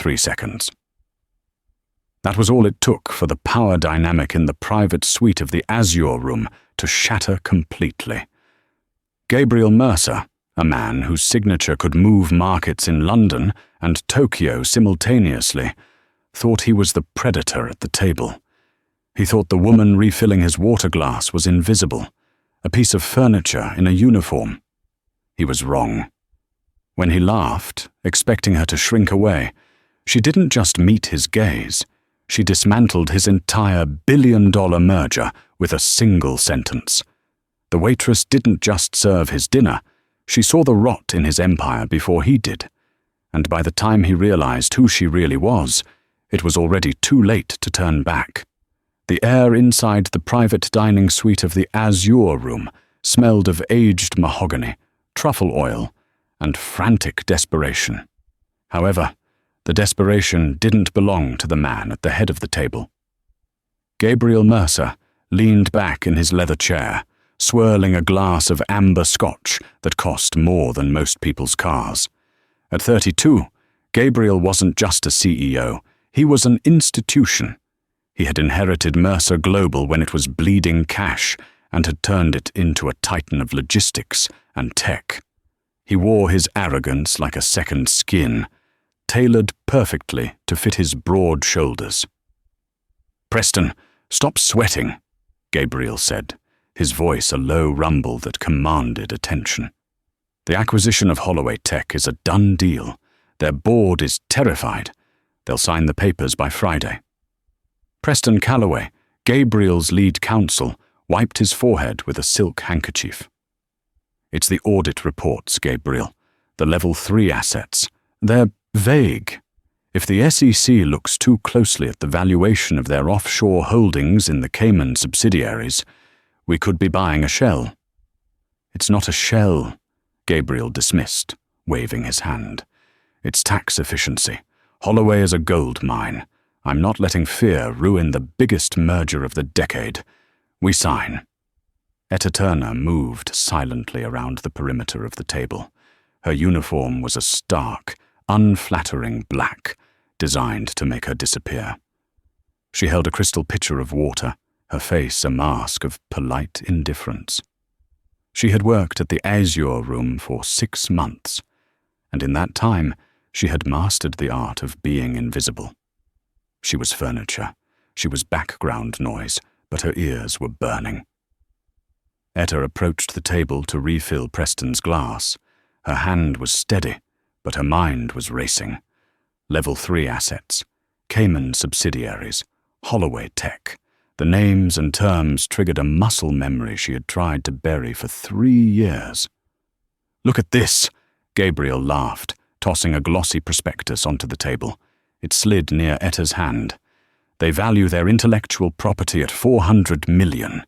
3 seconds. That was all it took for the power dynamic in the private suite of the Azure Room to shatter completely. Gabriel Mercer, a man whose signature could move markets in London and Tokyo simultaneously, thought he was the predator at the table. He thought the woman refilling his water glass was invisible, a piece of furniture in a uniform. He was wrong. When he laughed, expecting her to shrink away, she didn't just meet his gaze. She dismantled his entire billion-dollar merger with a single sentence. The waitress didn't just serve his dinner, she saw the rot in his empire before he did. And by the time he realized who she really was, it was already too late to turn back. The air inside the private dining suite of the Azure Room smelled of aged mahogany, truffle oil, and frantic desperation. However, the desperation didn't belong to the man at the head of the table. Gabriel Mercer leaned back in his leather chair, swirling a glass of amber scotch that cost more than most people's cars. At 32, Gabriel wasn't just a CEO, he was an institution. He had inherited Mercer Global when it was bleeding cash and had turned it into a titan of logistics and tech. He wore his arrogance like a second skin, tailored perfectly to fit his broad shoulders. "Preston, stop sweating," Gabriel said, his voice a low rumble that commanded attention. "The acquisition of Holloway Tech is a done deal. Their board is terrified. They'll sign the papers by Friday." Preston Calloway, Gabriel's lead counsel, wiped his forehead with a silk handkerchief. "It's the audit reports, Gabriel. The level 3 assets. They're vague. If the SEC looks too closely at the valuation of their offshore holdings in the Cayman subsidiaries, we could be buying a shell." "It's not a shell," Gabriel dismissed, waving his hand. "It's tax efficiency. Holloway is a gold mine. I'm not letting fear ruin the biggest merger of the decade. We sign." Etta Turner moved silently around the perimeter of the table. Her uniform was a stark, unflattering black, designed to make her disappear. She held a crystal pitcher of water, her face a mask of polite indifference. She had worked at the Azure Room for 6 months, and in that time she had mastered the art of being invisible. She was furniture, she was background noise, but her ears were burning. Etta approached the table to refill Preston's glass. Her hand was steady, but her mind was racing. Level 3 assets, Cayman subsidiaries, Holloway Tech. The names and terms triggered a muscle memory she had tried to bury for 3 years. "Look at this," Gabriel laughed, tossing a glossy prospectus onto the table. It slid near Etta's hand. "They value their intellectual property at $400 million.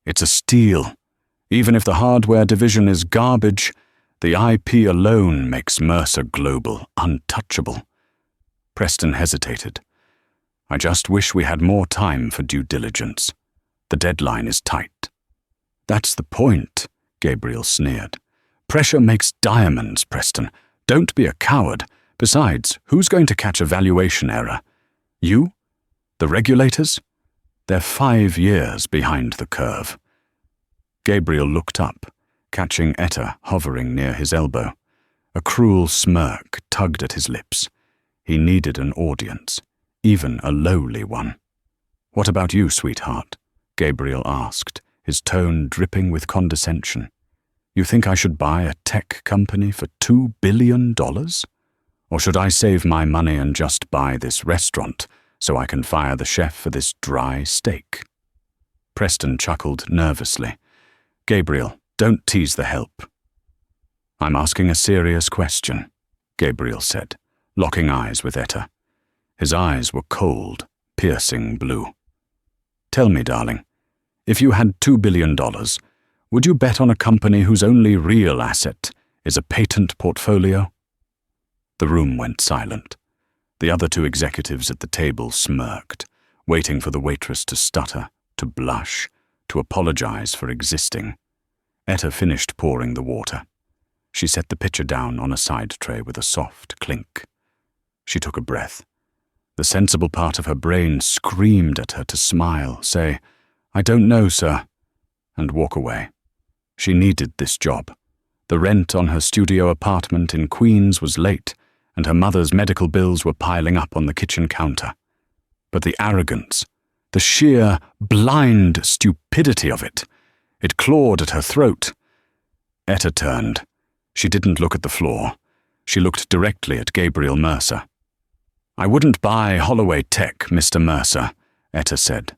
It's a steal. Even if the hardware division is garbage, the IP alone makes Mercer Global untouchable." Preston hesitated. "I just wish we had more time for due diligence. The deadline is tight." "That's the point," Gabriel sneered. "Pressure makes diamonds, Preston. Don't be a coward. Besides, who's going to catch a valuation error? You? The regulators? They're 5 years behind the curve." Gabriel looked up, catching Etta hovering near his elbow. A cruel smirk tugged at his lips. He needed an audience, even a lowly one. "What about you, sweetheart?" Gabriel asked, his tone dripping with condescension. "You think I should buy a tech company for $2 billion? Or should I save my money and just buy this restaurant so I can fire the chef for this dry steak?" Preston chuckled nervously. "Gabriel, don't tease the help." "I'm asking a serious question," Gabriel said, locking eyes with Etta. His eyes were cold, piercing blue. "Tell me, darling, if you had $2 billion, would you bet on a company whose only real asset is a patent portfolio?" The room went silent. The other 2 executives at the table smirked, waiting for the waitress to stutter, to blush, to apologize for existing. Etta finished pouring the water. She set the pitcher down on a side tray with a soft clink. She took a breath. The sensible part of her brain screamed at her to smile, say, "I don't know, sir," and walk away. She needed this job. The rent on her studio apartment in Queens was late, and her mother's medical bills were piling up on the kitchen counter. But the arrogance, the sheer, blind stupidity of it, it clawed at her throat. Etta turned. She didn't look at the floor. She looked directly at Gabriel Mercer. "I wouldn't buy Holloway Tech, Mr. Mercer," Etta said.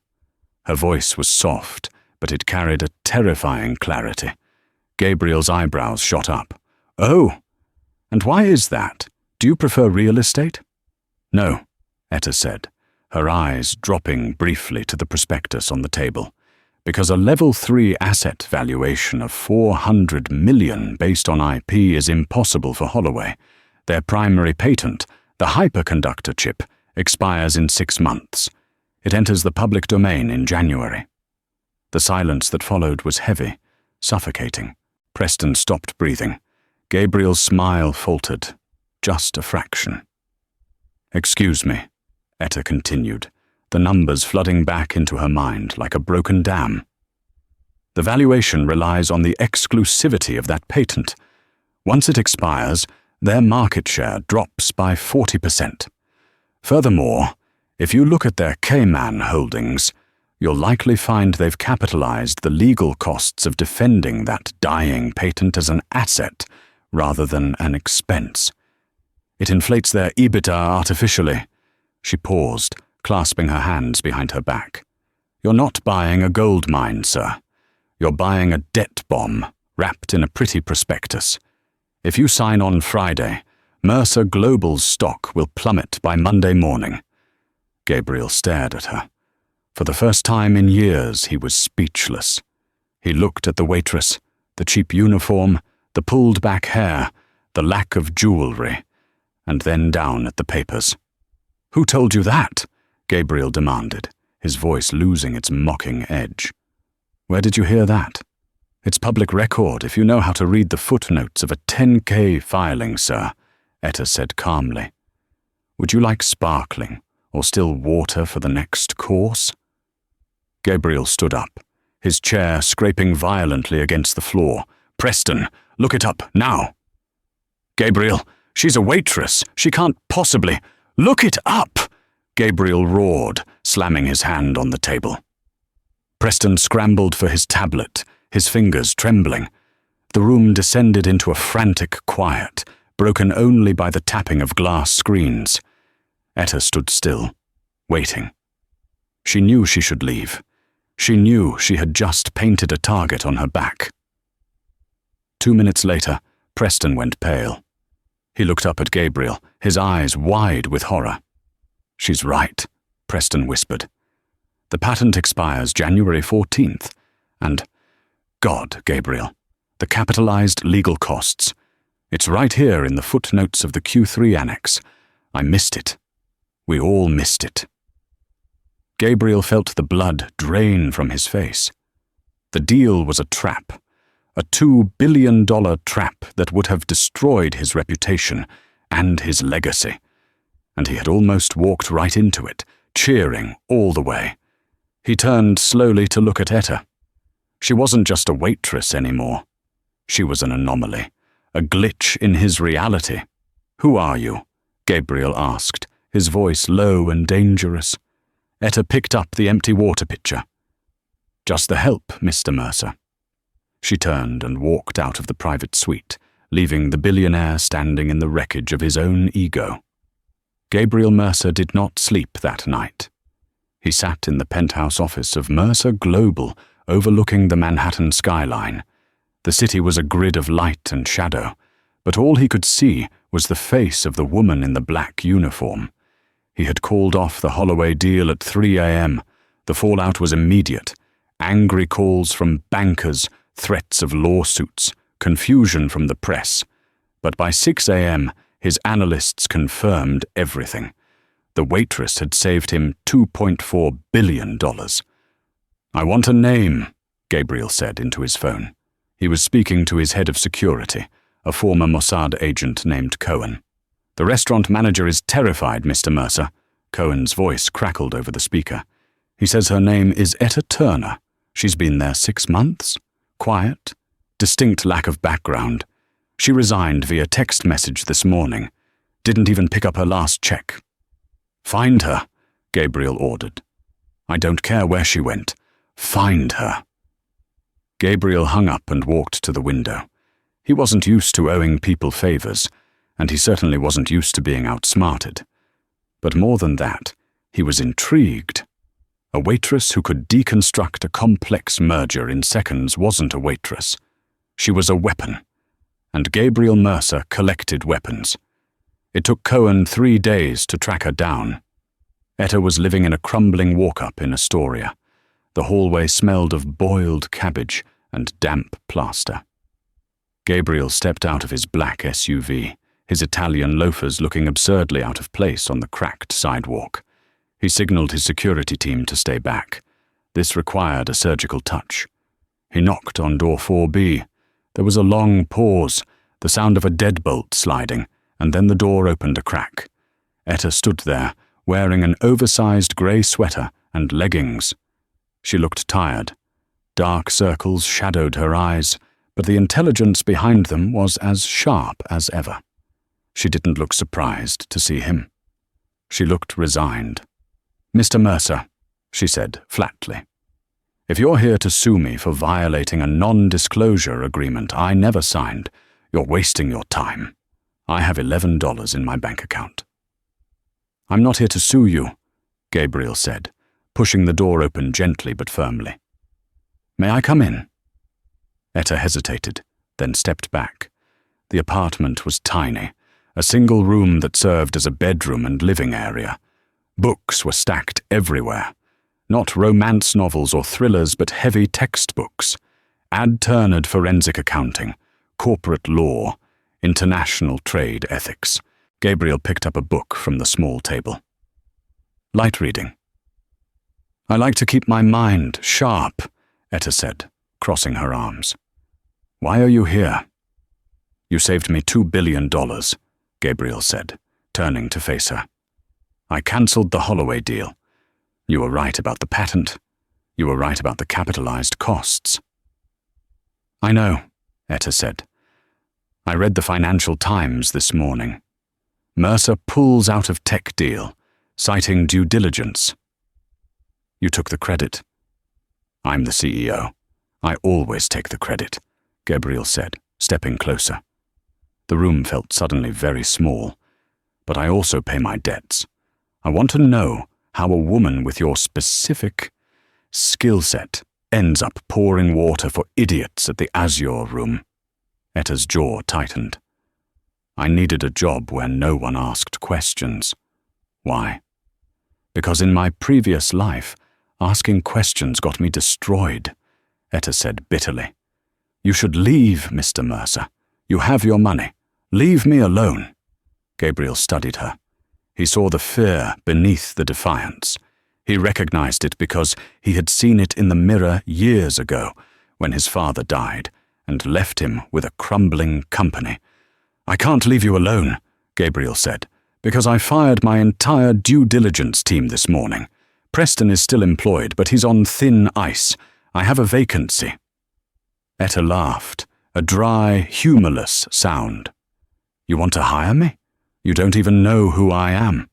Her voice was soft, but it carried a terrifying clarity. Gabriel's eyebrows shot up. "Oh, and why is that? Do you prefer real estate?" "No," Etta said, her eyes dropping briefly to the prospectus on the table. "Because a level 3 asset valuation of $400 million based on IP is impossible for Holloway. Their primary patent, the hyperconductor chip, expires in 6 months. It enters the public domain in January." The silence that followed was heavy, suffocating. Preston stopped breathing. Gabriel's smile faltered, just a fraction. "Excuse me," Etta continued, the numbers flooding back into her mind like a broken dam. "The valuation relies on the exclusivity of that patent. Once it expires, their market share drops by 40%. Furthermore, if you look at their Cayman holdings, you'll likely find they've capitalized the legal costs of defending that dying patent as an asset rather than an expense. It inflates their EBITDA artificially." She paused, clasping her hands behind her back. "You're not buying a gold mine, sir. You're buying a debt bomb wrapped in a pretty prospectus. If you sign on Friday, Mercer Global's stock will plummet by Monday morning." Gabriel stared at her. For the first time in years, he was speechless. He looked at the waitress, the cheap uniform, the pulled-back hair, the lack of jewelry, and then down at the papers. "Who told you that?" Gabriel demanded, his voice losing its mocking edge. "Where did you hear that?" "It's public record if you know how to read the footnotes of a 10K filing, sir," Etta said calmly. "Would you like sparkling, or still water for the next course?" Gabriel stood up, his chair scraping violently against the floor. "Preston, look it up, now!" "Gabriel, she's a waitress. She can't possibly—" "Look it up!" Gabriel roared, slamming his hand on the table. Preston scrambled for his tablet, his fingers trembling. The room descended into a frantic quiet, broken only by the tapping of glass screens. Etta stood still, waiting. She knew she should leave. She knew she had just painted a target on her back. 2 minutes later, Preston went pale. He looked up at Gabriel, his eyes wide with horror. "She's right," Preston whispered. "The patent expires January 14th, and, God, Gabriel, the capitalized legal costs. It's right here in the footnotes of the Q3 annex. I missed it. We all missed it." Gabriel felt the blood drain from his face. The deal was a trap, a $2 billion trap that would have destroyed his reputation and his legacy. And he had almost walked right into it, cheering all the way. He turned slowly to look at Etta. She wasn't just a waitress anymore. She was an anomaly, a glitch in his reality. "Who are you?" Gabriel asked, his voice low and dangerous. Etta picked up the empty water pitcher. "Just the help, Mr. Mercer." She turned and walked out of the private suite, leaving the billionaire standing in the wreckage of his own ego. Gabriel Mercer did not sleep that night. He sat in the penthouse office of Mercer Global, overlooking the Manhattan skyline. The city was a grid of light and shadow, but all he could see was the face of the woman in the black uniform. He had called off the Holloway deal at 3 a.m. The fallout was immediate. Angry calls from bankers, threats of lawsuits, confusion from the press. But by 6 a.m., his analysts confirmed everything. The waitress had saved him $2.4 billion. "I want a name," Gabriel said into his phone. He was speaking to his head of security, a former Mossad agent named Cohen. "The restaurant manager is terrified, Mr. Mercer." Cohen's voice crackled over the speaker. "He says her name is Etta Turner. She's been there 6 months. Quiet. Distinct lack of background. She resigned via text message this morning. Didn't even pick up her last check." "Find her," Gabriel ordered. "I don't care where she went. Find her." Gabriel hung up and walked to the window. He wasn't used to owing people favors, and he certainly wasn't used to being outsmarted. But more than that, he was intrigued. A waitress who could deconstruct a complex merger in seconds wasn't a waitress. She was a weapon, and Gabriel Mercer collected weapons. It took Cohen 3 days to track her down. Etta was living in a crumbling walk-up in Astoria. The hallway smelled of boiled cabbage and damp plaster. Gabriel stepped out of his black SUV, his Italian loafers looking absurdly out of place on the cracked sidewalk. He signaled his security team to stay back. This required a surgical touch. He knocked on door 4B. There was a long pause, the sound of a deadbolt sliding, and then the door opened a crack. Etta stood there, wearing an oversized grey sweater and leggings. She looked tired. Dark circles shadowed her eyes, but the intelligence behind them was as sharp as ever. She didn't look surprised to see him. She looked resigned. "Mr. Mercer," she said flatly, "if you're here to sue me for violating a non-disclosure agreement I never signed, you're wasting your time. I have $11 in my bank account." "I'm not here to sue you," Gabriel said, pushing the door open gently but firmly. "May I come in?" Etta hesitated, then stepped back. The apartment was tiny, a single room that served as a bedroom and living area. Books were stacked everywhere. Not romance novels or thrillers, but heavy textbooks. Ad-Turned forensic accounting, corporate law, international trade ethics. Gabriel picked up a book from the small table. "Light reading." "I like to keep my mind sharp," Etta said, crossing her arms. "Why are you here?" "You saved me $2 billion, Gabriel said, turning to face her. "I cancelled the Holloway deal. You were right about the patent. You were right about the capitalized costs." "I know," Etta said. "I read the Financial Times this morning. Mercer pulls out of tech deal, citing due diligence." "You took the credit." "I'm the CEO. I always take the credit," Gabriel said, stepping closer. The room felt suddenly very small. "But I also pay my debts. I want to know how a woman with your specific skill set ends up pouring water for idiots at the Azure Room." Etta's jaw tightened. "I needed a job where no one asked questions." "Why?" "Because in my previous life, asking questions got me destroyed," Etta said bitterly. "You should leave, Mr. Mercer. You have your money. Leave me alone." Gabriel studied her. He saw the fear beneath the defiance. He recognized it because he had seen it in the mirror years ago when his father died and left him with a crumbling company. "I can't leave you alone," Gabriel said, "because I fired my entire due diligence team this morning. Preston is still employed, but he's on thin ice. I have a vacancy." Etta laughed, a dry, humorless sound. "You want to hire me? You don't even know who I am."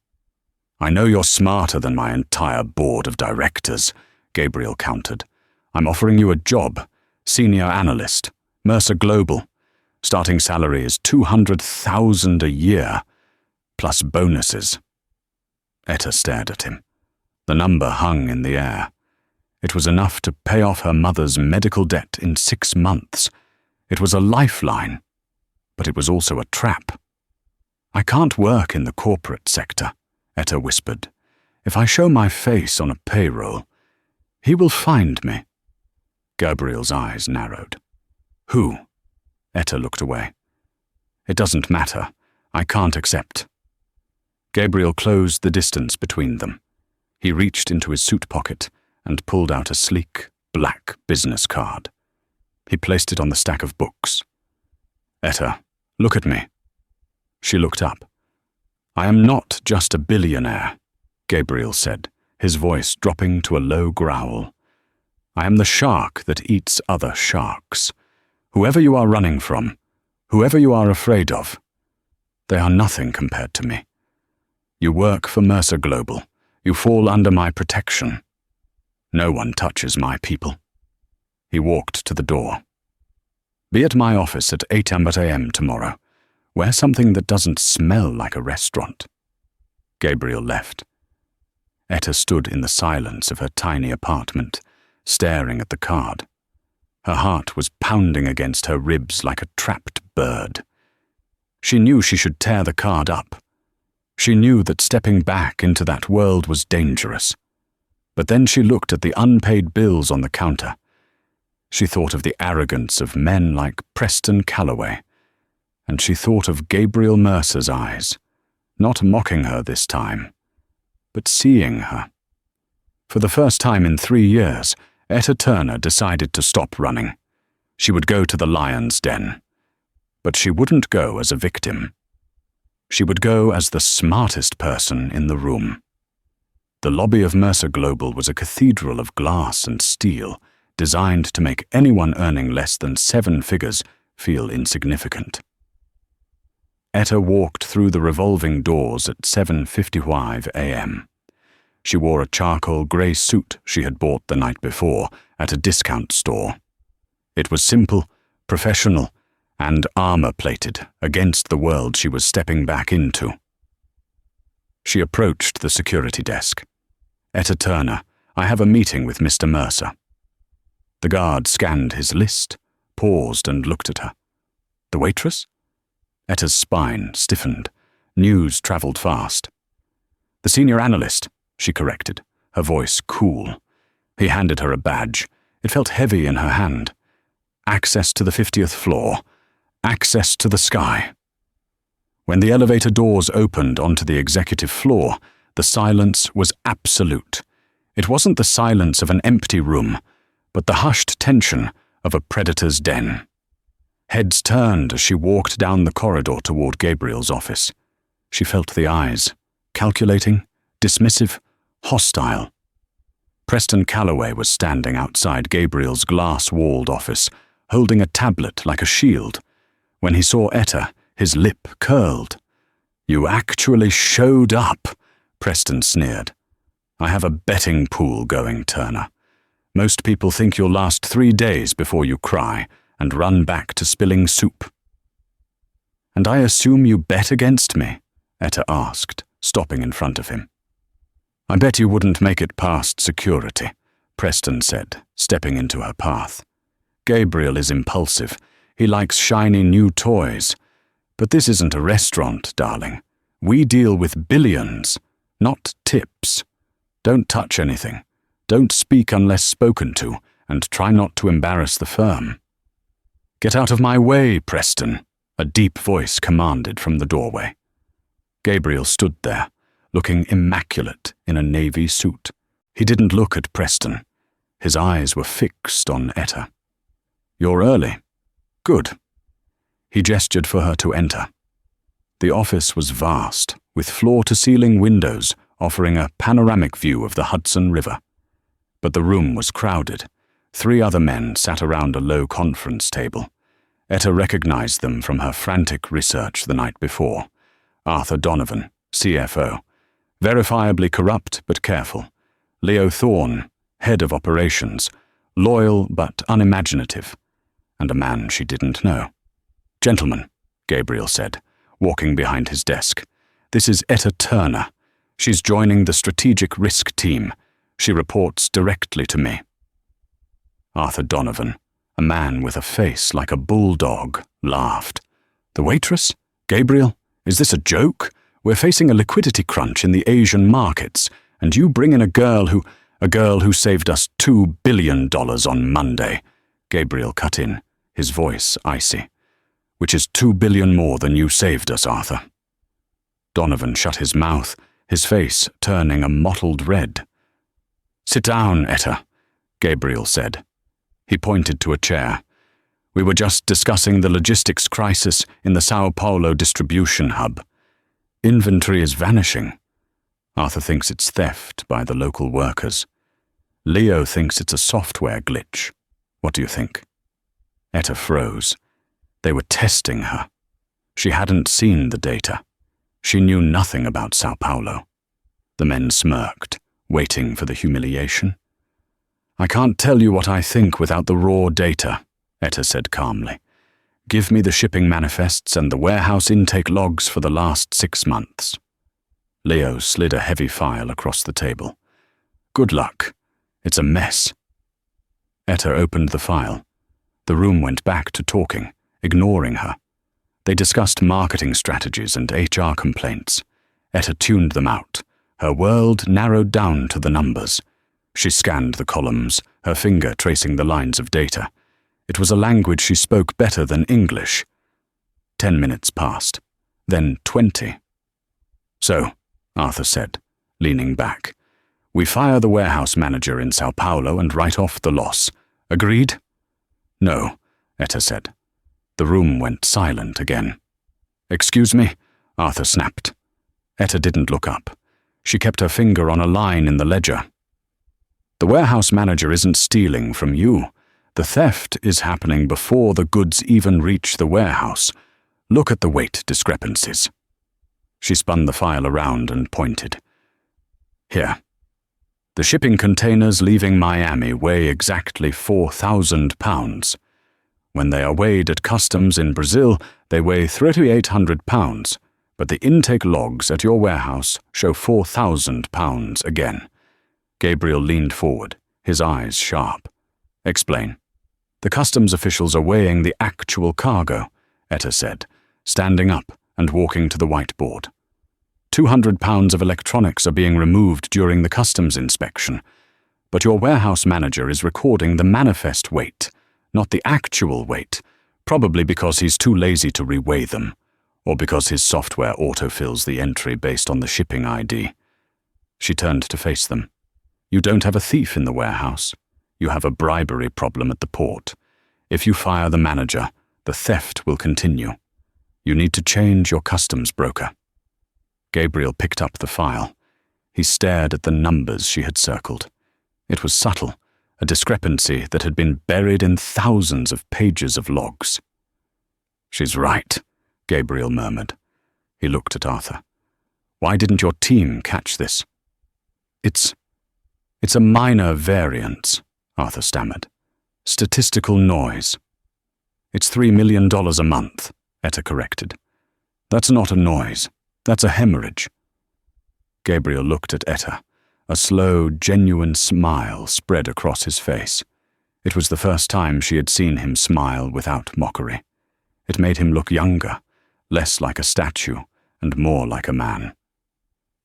"I know you're smarter than my entire board of directors," Gabriel countered. "I'm offering you a job, senior analyst, Mercer Global. Starting salary is $200,000 a year, plus bonuses." Etta stared at him. The number hung in the air. It was enough to pay off her mother's medical debt in 6 months. It was a lifeline, but it was also a trap. "I can't work in the corporate sector," Etta whispered. "If I show my face on a payroll, he will find me." Gabriel's eyes narrowed. "Who?" Etta looked away. "It doesn't matter. I can't accept." Gabriel closed the distance between them. He reached into his suit pocket and pulled out a sleek, black business card. He placed it on the stack of books. "Etta, look at me." She looked up. I am not just a billionaire, Gabriel said, his voice dropping to a low growl. I am the shark that eats other sharks. Whoever you are running from, whoever you are afraid of, they are nothing compared to me. You work for Mercer Global. You fall under my protection. No one touches my people. He walked to the door. Be at my office at 8 a.m. tomorrow. Wear something that doesn't smell like a restaurant. Gabriel left. Etta stood in the silence of her tiny apartment, staring at the card. Her heart was pounding against her ribs like a trapped bird. She knew she should tear the card up. She knew that stepping back into that world was dangerous. But then she looked at the unpaid bills on the counter. She thought of the arrogance of men like Preston Calloway, and she thought of Gabriel Mercer's eyes, not mocking her this time, but seeing her. For the first time in 3 years, Etta Turner decided to stop running. She would go to the lion's den. But she wouldn't go as a victim. She would go as the smartest person in the room. The lobby of Mercer Global was a cathedral of glass and steel, designed to make anyone earning less than 7 figures feel insignificant. Etta walked through the revolving doors at 7:55 a.m. She wore a charcoal grey suit she had bought the night before at a discount store. It was simple, professional, and armor-plated against the world she was stepping back into. She approached the security desk. Etta Turner, I have a meeting with Mr. Mercer. The guard scanned his list, paused and looked at her. The waitress? Etta's spine stiffened. News travelled fast. The senior analyst, she corrected, her voice cool. He handed her a badge. It felt heavy in her hand. Access to the 50th floor. Access to the sky. When the elevator doors opened onto the executive floor, the silence was absolute. It wasn't the silence of an empty room, but the hushed tension of a predator's den. Heads turned as she walked down the corridor toward Gabriel's office. She felt the eyes, calculating, dismissive, hostile. Preston Calloway was standing outside Gabriel's glass-walled office, holding a tablet like a shield. When he saw Etta, his lip curled. You actually showed up, Preston sneered. I have a betting pool going, Turner. Most people think you'll last 3 days before you cry and run back to spilling soup. And I assume you bet against me? Etta asked, stopping in front of him. I bet you wouldn't make it past security, Preston said, stepping into her path. Gabriel is impulsive. He likes shiny new toys. But this isn't a restaurant, darling. We deal with billions, not tips. Don't touch anything. Don't speak unless spoken to, and try not to embarrass the firm. Get out of my way, Preston, a deep voice commanded from the doorway. Gabriel stood there, looking immaculate in a navy suit. He didn't look at Preston. His eyes were fixed on Etta. You're early. Good. He gestured for her to enter. The office was vast, with floor-to-ceiling windows offering a panoramic view of the Hudson River. But the room was crowded. 3 other men sat around a low conference table. Etta recognized them from her frantic research the night before. Arthur Donovan, CFO. Verifiably corrupt but careful. Leo Thorne, head of operations. Loyal but unimaginative. And a man she didn't know. Gentlemen, Gabriel said, walking behind his desk. This is Etta Turner. She's joining the strategic risk team. She reports directly to me. Arthur Donovan, a man with a face like a bulldog, laughed. The waitress? Gabriel? Is this a joke? We're facing a liquidity crunch in the Asian markets, and you bring in a girl who saved us $2 billion on Monday. Gabriel cut in, his voice icy. Which is $2 billion more than you saved us, Arthur. Donovan shut his mouth, his face turning a mottled red. Sit down, Etta, Gabriel said. He pointed to a chair. We were just discussing the logistics crisis in the Sao Paulo distribution hub. Inventory is vanishing. Arthur thinks it's theft by the local workers. Leo thinks it's a software glitch. What do you think? Etta froze. They were testing her. She hadn't seen the data. She knew nothing about Sao Paulo. The men smirked, waiting for the humiliation. I can't tell you what I think without the raw data, Etta said calmly. Give me the shipping manifests and the warehouse intake logs for the last 6 months. Leo slid a heavy file across the table. Good luck. It's a mess. Etta opened the file. The room went back to talking, ignoring her. They discussed marketing strategies and HR complaints. Etta tuned them out. Her world narrowed down to the numbers. She scanned the columns, her finger tracing the lines of data. It was a language she spoke better than English. 10 minutes passed, then 20. So, Arthur said, leaning back, we fire the warehouse manager in Sao Paulo and write off the loss. Agreed? No, Etta said. The room went silent again. Excuse me, Arthur snapped. Etta didn't look up. She kept her finger on a line in the ledger. The warehouse manager isn't stealing from you. The theft is happening before the goods even reach the warehouse. Look at the weight discrepancies. She spun the file around and pointed. Here. The shipping containers leaving Miami weigh exactly 4,000 pounds. When they are weighed at customs in Brazil, they weigh 3,800 pounds, but the intake logs at your warehouse show 4,000 pounds again. Gabriel leaned forward, his eyes sharp. Explain. The customs officials are weighing the actual cargo, Etta said, standing up and walking to the whiteboard. 200 pounds of electronics are being removed during the customs inspection, but your warehouse manager is recording the manifest weight, not the actual weight, probably because he's too lazy to reweigh them, or because his software autofills the entry based on the shipping ID. She turned to face them. You don't have a thief in the warehouse. You have a bribery problem at the port. If you fire the manager, the theft will continue. You need to change your customs broker. Gabriel picked up the file. He stared at the numbers she had circled. It was subtle, a discrepancy that had been buried in thousands of pages of logs. She's right, Gabriel murmured. He looked at Arthur. Why didn't your team catch this? It's a minor variance, Arthur stammered. Statistical noise. It's $3 million a month, Etta corrected. That's not a noise. That's a hemorrhage. Gabriel looked at Etta. A slow, genuine smile spread across his face. It was the first time she had seen him smile without mockery. It made him look younger, less like a statue, and more like a man.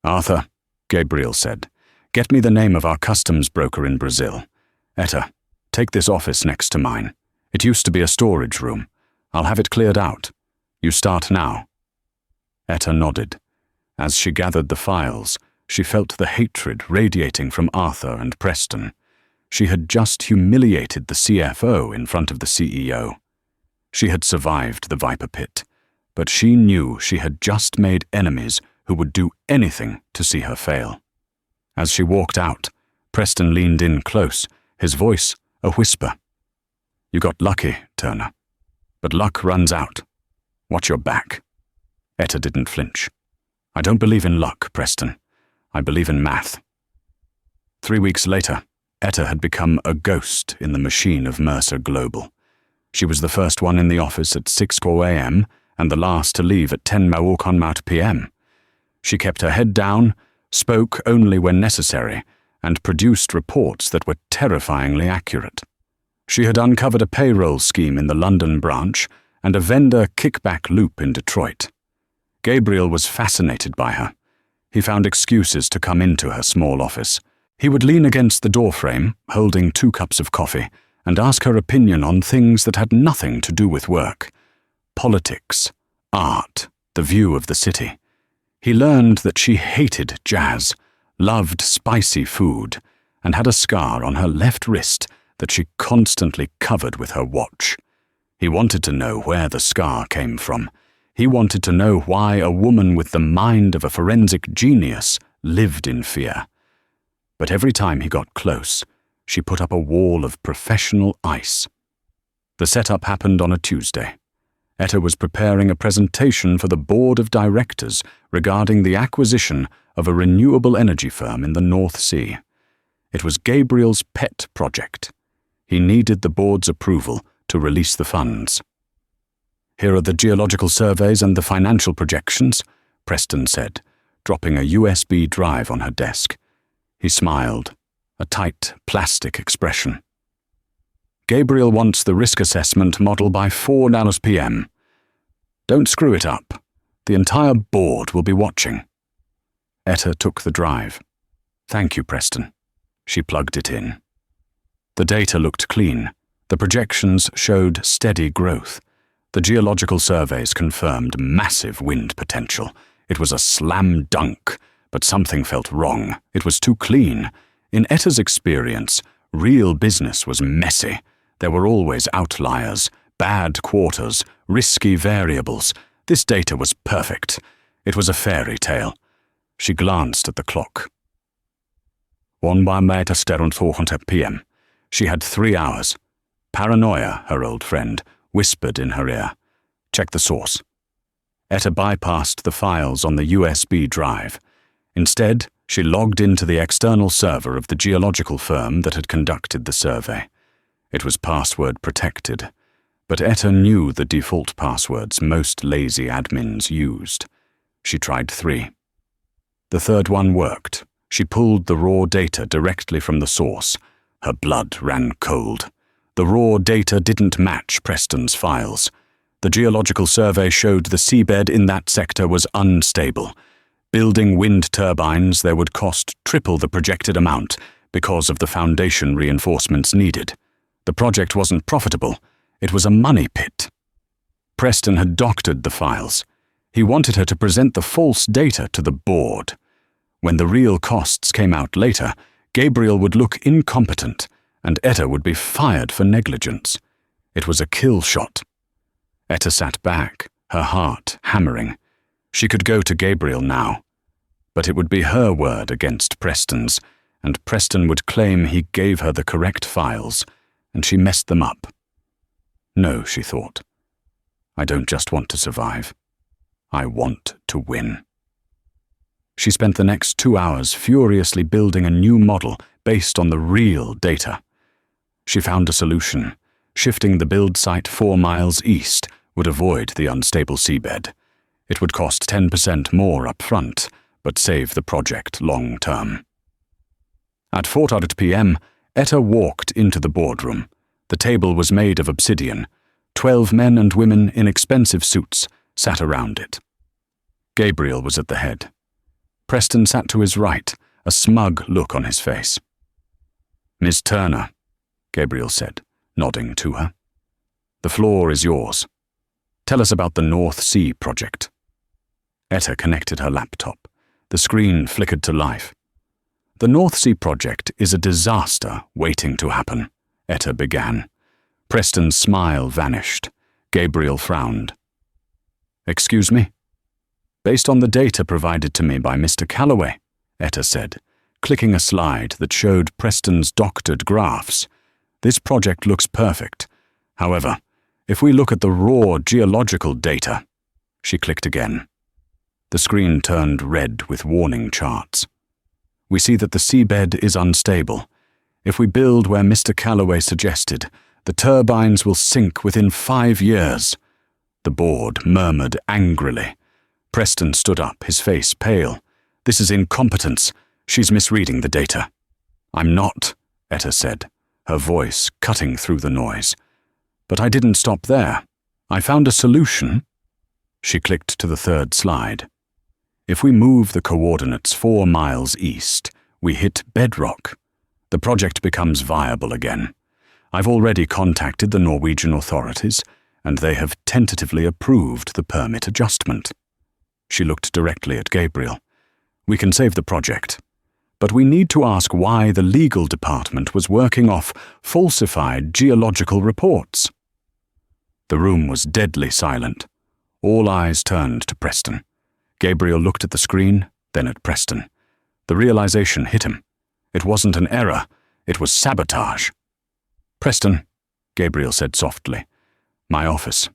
Arthur, Gabriel said, get me the name of our customs broker in Brazil. Etta, take this office next to mine. It used to be a storage room. I'll have it cleared out. You start now. Etta nodded. As she gathered the files, she felt the hatred radiating from Arthur and Preston. She had just humiliated the CFO in front of the CEO. She had survived the Viper Pit, but she knew she had just made enemies who would do anything to see her fail. As she walked out, Preston leaned in close, his voice a whisper. You got lucky, Turner. But luck runs out. Watch your back. Etta didn't flinch. I don't believe in luck, Preston. I believe in math. 3 weeks later, Etta had become a ghost in the machine of Mercer Global. She was the first one in the office at 6:00 a.m. and the last to leave at 10:00 p.m. She kept her head down, spoke only when necessary, and produced reports that were terrifyingly accurate. She had uncovered a payroll scheme in the London branch and a vendor kickback loop in Detroit. Gabriel was fascinated by her. He found excuses to come into her small office. He would lean against the doorframe, holding 2 cups of coffee, and ask her opinion on things that had nothing to do with work. Politics, art, the view of the city. He learned that she hated jazz, loved spicy food, and had a scar on her left wrist that she constantly covered with her watch. He wanted to know where the scar came from. He wanted to know why a woman with the mind of a forensic genius lived in fear. But every time he got close, she put up a wall of professional ice. The setup happened on a Tuesday. Etta was preparing a presentation for the board of directors regarding the acquisition of a renewable energy firm in the North Sea. It was Gabriel's pet project. He needed the board's approval to release the funds. "Here are the geological surveys and the financial projections," Preston said, dropping a USB drive on her desk. He smiled, a tight, plastic expression. "Gabriel wants the risk assessment model by $4 p.m. Don't screw it up. The entire board will be watching." Etta took the drive. "Thank you, Preston." She plugged it in. The data looked clean. The projections showed steady growth. The geological surveys confirmed massive wind potential. It was a slam dunk, but something felt wrong. It was too clean. In Etta's experience, real business was messy. There were always outliers, bad quarters, risky variables. This data was perfect. It was a fairy tale. She glanced at the clock. 1:04 p.m. She had 3 hours. Paranoia, her old friend, whispered in her ear. "Check the source." Etta bypassed the files on the USB drive. Instead, she logged into the external server of the geological firm that had conducted the survey. It was password protected, but Etta knew the default passwords most lazy admins used. She tried 3. The third one worked. She pulled the raw data directly from the source. Her blood ran cold. The raw data didn't match Preston's files. The geological survey showed the seabed in that sector was unstable. Building wind turbines there would cost triple the projected amount because of the foundation reinforcements needed. The project wasn't profitable. It was a money pit. Preston had doctored the files. He wanted her to present the false data to the board. When the real costs came out later, Gabriel would look incompetent, and Etta would be fired for negligence. It was a kill shot. Etta sat back, her heart hammering. She could go to Gabriel now, but it would be her word against Preston's, and Preston would claim he gave her the correct files, and she messed them up. No, she thought. I don't just want to survive. I want to win. She spent the next 2 hours furiously building a new model based on the real data. She found a solution. Shifting the build site 4 miles east would avoid the unstable seabed. It would cost 10% more up front, but save the project long term. At 4:00 p.m., Etta walked into the boardroom. The table was made of obsidian. 12 men and women in expensive suits sat around it. Gabriel was at the head. Preston sat to his right, a smug look on his face. "Miss Turner," Gabriel said, nodding to her. "The floor is yours. Tell us about the North Sea project." Etta connected her laptop. The screen flickered to life. "The North Sea project is a disaster waiting to happen," Etta began. Preston's smile vanished. Gabriel frowned. "Excuse me?" "Based on the data provided to me by Mr. Calloway," Etta said, clicking a slide that showed Preston's doctored graphs. "This project looks perfect. However, if we look at the raw geological data..." She clicked again. The screen turned red with warning charts. "We see that the seabed is unstable. If we build where Mr. Calloway suggested, the turbines will sink within 5 years." The board murmured angrily. Preston stood up, his face pale. "This is incompetence. She's misreading the data." "I'm not," Etta said, her voice cutting through the noise. "But I didn't stop there. I found a solution." She clicked to the third slide. "If we move the coordinates 4 miles east, we hit bedrock. The project becomes viable again. I've already contacted the Norwegian authorities, and they have tentatively approved the permit adjustment." She looked directly at Gabriel. "We can save the project, but we need to ask why the legal department was working off falsified geological reports." The room was deadly silent. All eyes turned to Preston. Gabriel looked at the screen, then at Preston. The realization hit him. It wasn't an error, it was sabotage. "Preston," Gabriel said softly. "My office.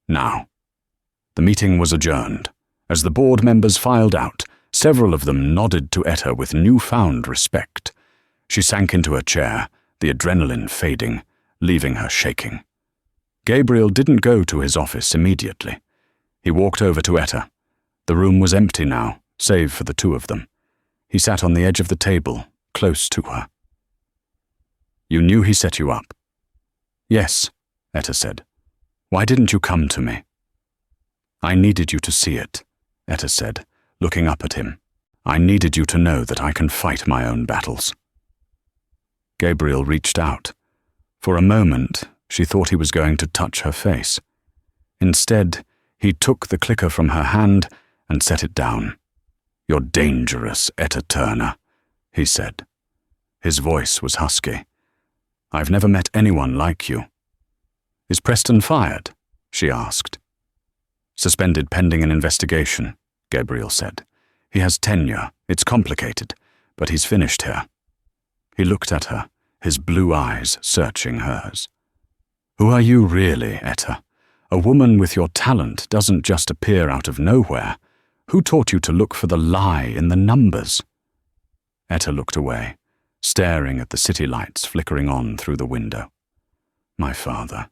Now." The meeting was adjourned. As the board members filed out, several of them nodded to Etta with newfound respect. She sank into her chair, the adrenaline fading, leaving her shaking. Gabriel didn't go to his office immediately. He walked over to Etta. The room was empty now, save for the two of them. He sat on the edge of the table, close to her. "You knew he set you up?" "Yes," Etta said. "Why didn't you come to me?" "I needed you to see it," Etta said, looking up at him. "I needed you to know that I can fight my own battles." Gabriel reached out. For a moment, she thought he was going to touch her face. Instead, he took the clicker from her hand and set it down. "You're dangerous, Etta Turner," he said. His voice was husky. "I've never met anyone like you." "Is Preston fired?" she asked. "Suspended pending an investigation," Gabriel said. "He has tenure. It's complicated, but he's finished here." He looked at her, his blue eyes searching hers. "Who are you really, Etta? A woman with your talent doesn't just appear out of nowhere. Who taught you to look for the lie in the numbers?" Etta looked away, staring at the city lights flickering on through the window. "My father,"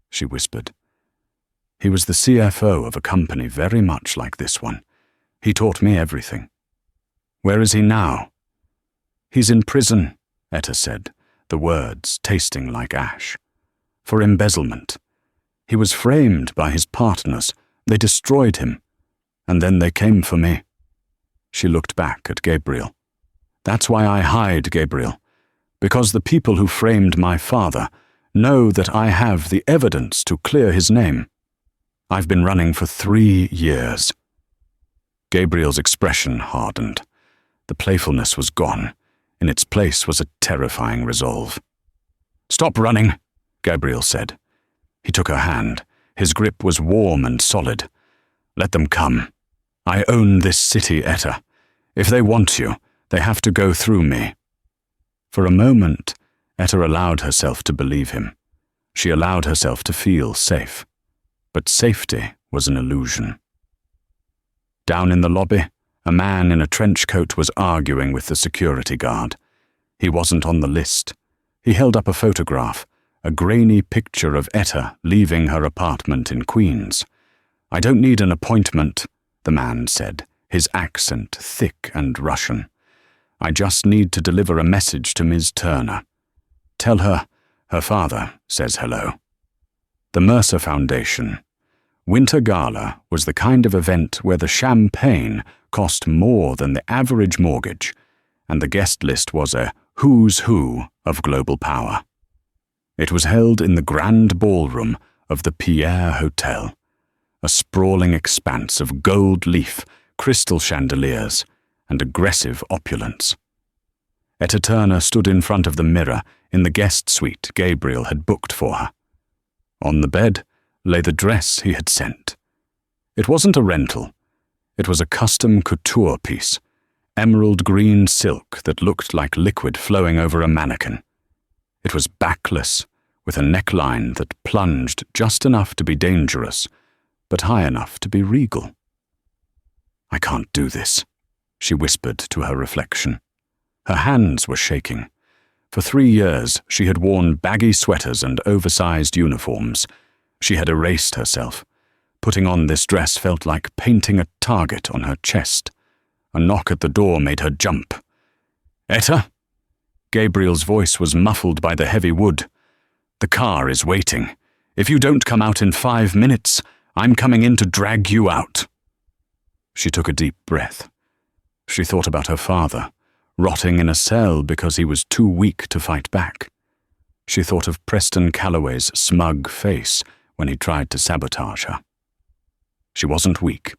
she whispered. "He was the CFO of a company very much like this one. He taught me everything." "Where is he now?" "He's in prison," Etta said, the words tasting like ash. "For embezzlement. He was framed by his partners. They destroyed him. And then they came for me." She looked back at Gabriel. "That's why I hide, Gabriel. Because the people who framed my father know that I have the evidence to clear his name. I've been running for 3 years. Gabriel's expression hardened. The playfulness was gone. In its place was a terrifying resolve. "Stop running," Gabriel said. He took her hand. His grip was warm and solid. "Let them come. I own this city, Etta. If they want you, they have to go through me." For a moment, Etta allowed herself to believe him. She allowed herself to feel safe. But safety was an illusion. Down in the lobby, a man in a trench coat was arguing with the security guard. He wasn't on the list. He held up a photograph, a grainy picture of Etta leaving her apartment in Queens. "I don't need an appointment," the man said, his accent thick and Russian. "I just need to deliver a message to Ms. Turner. Tell her her father says hello." The Mercer Foundation. Winter Gala was the kind of event where the champagne cost more than the average mortgage, and the guest list was a who's who of global power. It was held in the grand ballroom of the Pierre Hotel, a sprawling expanse of gold leaf, crystal chandeliers, and aggressive opulence. Etta Turner stood in front of the mirror in the guest suite Gabriel had booked for her. On the bed lay the dress he had sent. It wasn't a rental. It was a custom couture piece, emerald green silk that looked like liquid flowing over a mannequin. It was backless, with a neckline that plunged just enough to be dangerous, but high enough to be regal. "I can't do this," she whispered to her reflection. Her hands were shaking. For 3 years, she had worn baggy sweaters and oversized uniforms. She had erased herself. Putting on this dress felt like painting a target on her chest. A knock at the door made her jump. "Etta?" Gabriel's voice was muffled by the heavy wood. "The car is waiting. If you don't come out in 5 minutes, I'm coming in to drag you out." She took a deep breath. She thought about her father, rotting in a cell because he was too weak to fight back. She thought of Preston Calloway's smug face when he tried to sabotage her. She wasn't weak.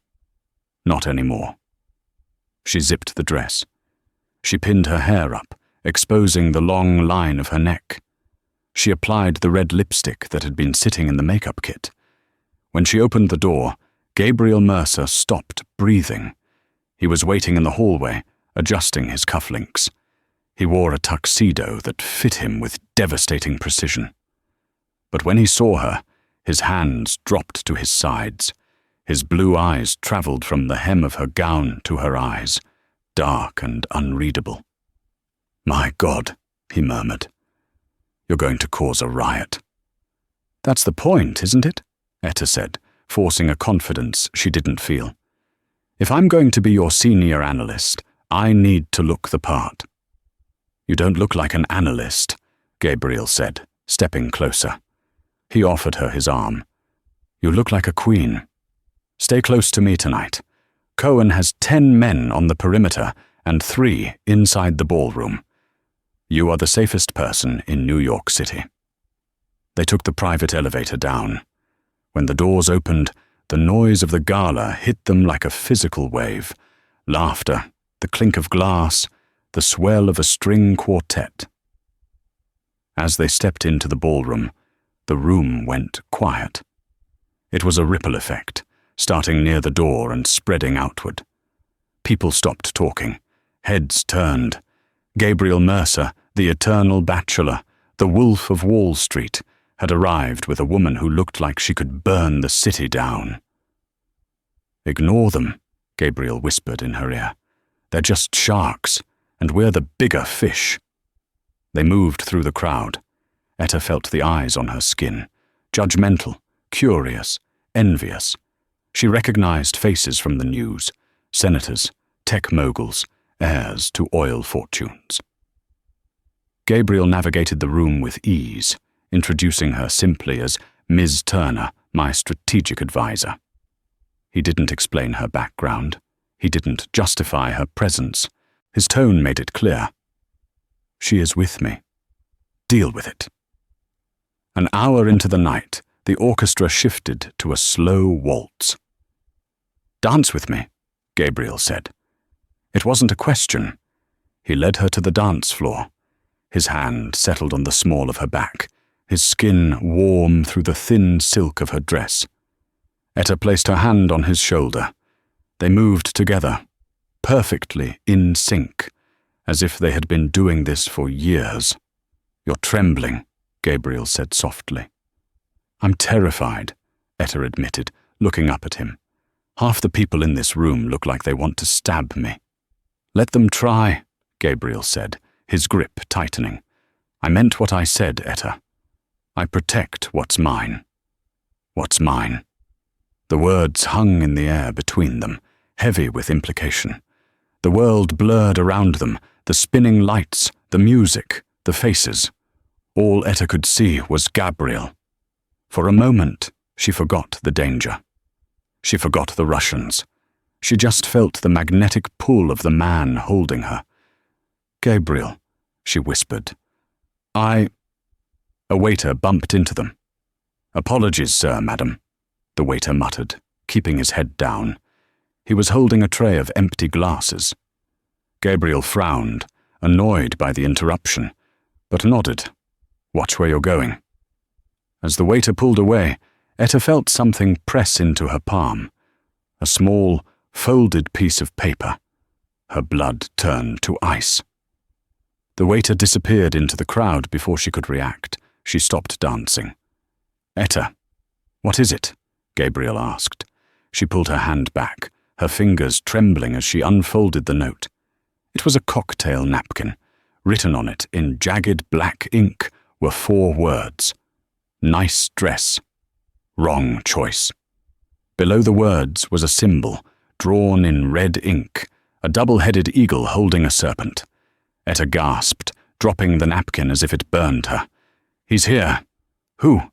Not anymore. She zipped the dress. She pinned her hair up, exposing the long line of her neck. She applied the red lipstick that had been sitting in the makeup kit. When she opened the door, Gabriel Mercer stopped breathing. He was waiting in the hallway, adjusting his cufflinks. He wore a tuxedo that fit him with devastating precision. But when he saw her, his hands dropped to his sides. His blue eyes traveled from the hem of her gown to her eyes, dark and unreadable. "My God," he murmured. "You're going to cause a riot." "That's the point, isn't it?" Etta said, forcing a confidence she didn't feel. "If I'm going to be your senior analyst, I need to look the part." "You don't look like an analyst," Gabriel said, stepping closer. He offered her his arm. "You look like a queen. Stay close to me tonight. Cohen has 10 men on the perimeter and 3 inside the ballroom. You are the safest person in New York City." They took the private elevator down. When the doors opened, the noise of the gala hit them like a physical wave. Laughter, the clink of glass, the swell of a string quartet. As they stepped into the ballroom, the room went quiet. It was a ripple effect, starting near the door and spreading outward. People stopped talking. Heads turned. Gabriel Mercer, the eternal bachelor, the wolf of Wall Street, had arrived with a woman who looked like she could burn the city down. "Ignore them," Gabriel whispered in her ear. "They're just sharks, and we're the bigger fish." They moved through the crowd. Etta felt the eyes on her skin, judgmental, curious, envious. She recognized faces from the news, senators, tech moguls, heirs to oil fortunes. Gabriel navigated the room with ease, introducing her simply as Ms. Turner, my strategic advisor. He didn't explain her background. He didn't justify her presence. His tone made it clear. "She is with me. Deal with it." An hour into the night, the orchestra shifted to a slow waltz. "Dance with me," Gabriel said. It wasn't a question. He led her to the dance floor. His hand settled on the small of her back, his skin warm through the thin silk of her dress. Etta placed her hand on his shoulder. They moved together, perfectly in sync, as if they had been doing this for years. "You're trembling," Gabriel said softly. "I'm terrified," Etta admitted, looking up at him. "Half the people in this room look like they want to stab me." "Let them try," Gabriel said, his grip tightening. "I meant what I said, Etta. I protect what's mine." "What's mine?" The words hung in the air between them, heavy with implication. The world blurred around them, the spinning lights, the music, the faces. All Etta could see was Gabriel. For a moment, she forgot the danger. She forgot the Russians. She just felt the magnetic pull of the man holding her. "Gabriel," she whispered. A waiter bumped into them. "Apologies, sir, madam," the waiter muttered, keeping his head down. He was holding a tray of empty glasses. Gabriel frowned, annoyed by the interruption, but nodded. "Watch where you're going." As the waiter pulled away, Etta felt something press into her palm. A small, folded piece of paper. Her blood turned to ice. The waiter disappeared into the crowd before she could react. She stopped dancing. "Etta, what is it?" Gabriel asked. She pulled her hand back, her fingers trembling as she unfolded the note. It was a cocktail napkin. Written on it in jagged black ink were 4 words. "Nice dress. Wrong choice." Below the words was a symbol, drawn in red ink, a double-headed eagle holding a serpent. Etta gasped, dropping the napkin as if it burned her. "He's here." "Who?"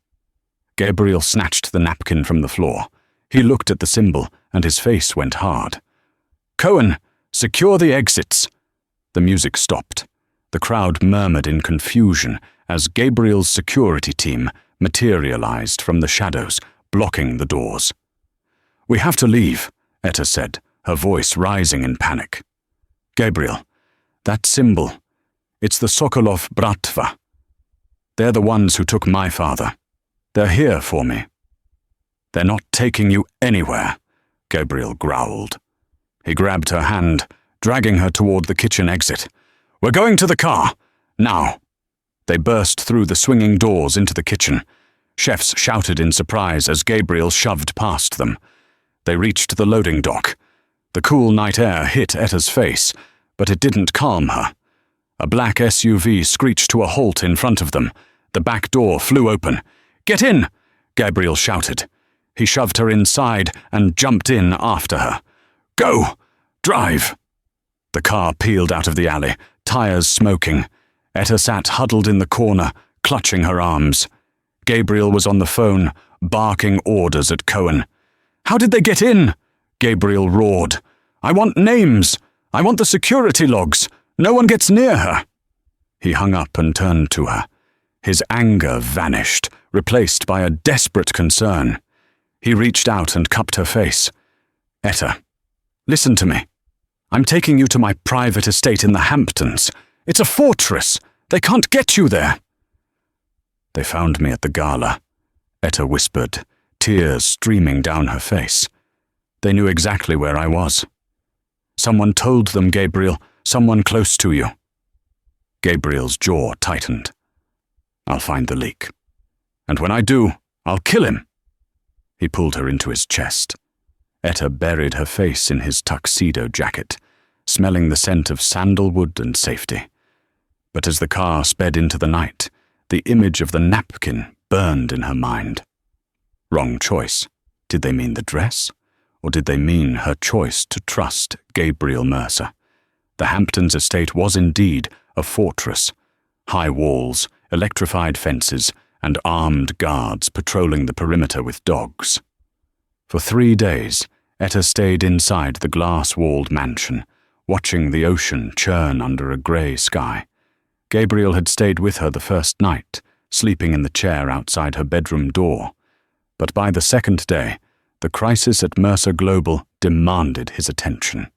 Gabriel snatched the napkin from the floor. He looked at the symbol, and his face went hard. "Cohen, secure the exits." The music stopped. The crowd murmured in confusion as Gabriel's security team materialized from the shadows, blocking the doors. "We have to leave," Etta said, her voice rising in panic. "Gabriel, that symbol, it's the Sokolov Bratva. They're the ones who took my father. They're here for me." "They're not taking you anywhere," Gabriel growled. He grabbed her hand, dragging her toward the kitchen exit. "We're going to the car! Now!" They burst through the swinging doors into the kitchen. Chefs shouted in surprise as Gabriel shoved past them. They reached the loading dock. The cool night air hit Etta's face, but it didn't calm her. A black SUV screeched to a halt in front of them. The back door flew open. "Get in!" Gabriel shouted. He shoved her inside and jumped in after her. "Go! Drive!" The car peeled out of the alley, tires smoking. Etta sat huddled in the corner, clutching her arms. Gabriel was on the phone, barking orders at Cohen. "How did they get in?" Gabriel roared. "I want names! I want the security logs! No one gets near her!" He hung up and turned to her. His anger vanished, replaced by a desperate concern. He reached out and cupped her face. "Etta, listen to me. I'm taking you to my private estate in the Hamptons. It's a fortress. They can't get you there." "They found me at the gala," Etta whispered, tears streaming down her face. "They knew exactly where I was. Someone told them, Gabriel, someone close to you." Gabriel's jaw tightened. "I'll find the leak. And when I do, I'll kill him." He pulled her into his chest. Etta buried her face in his tuxedo jacket, smelling the scent of sandalwood and safety. But as the car sped into the night, the image of the napkin burned in her mind. Wrong choice. Did they mean the dress? Or did they mean her choice to trust Gabriel Mercer? The Hamptons estate was indeed a fortress. High walls, electrified fences, and armed guards patrolling the perimeter with dogs. For 3 days, Etta stayed inside the glass-walled mansion, watching the ocean churn under a grey sky. Gabriel had stayed with her the first night, sleeping in the chair outside her bedroom door. But by the second day, the crisis at Mercer Global demanded his attention.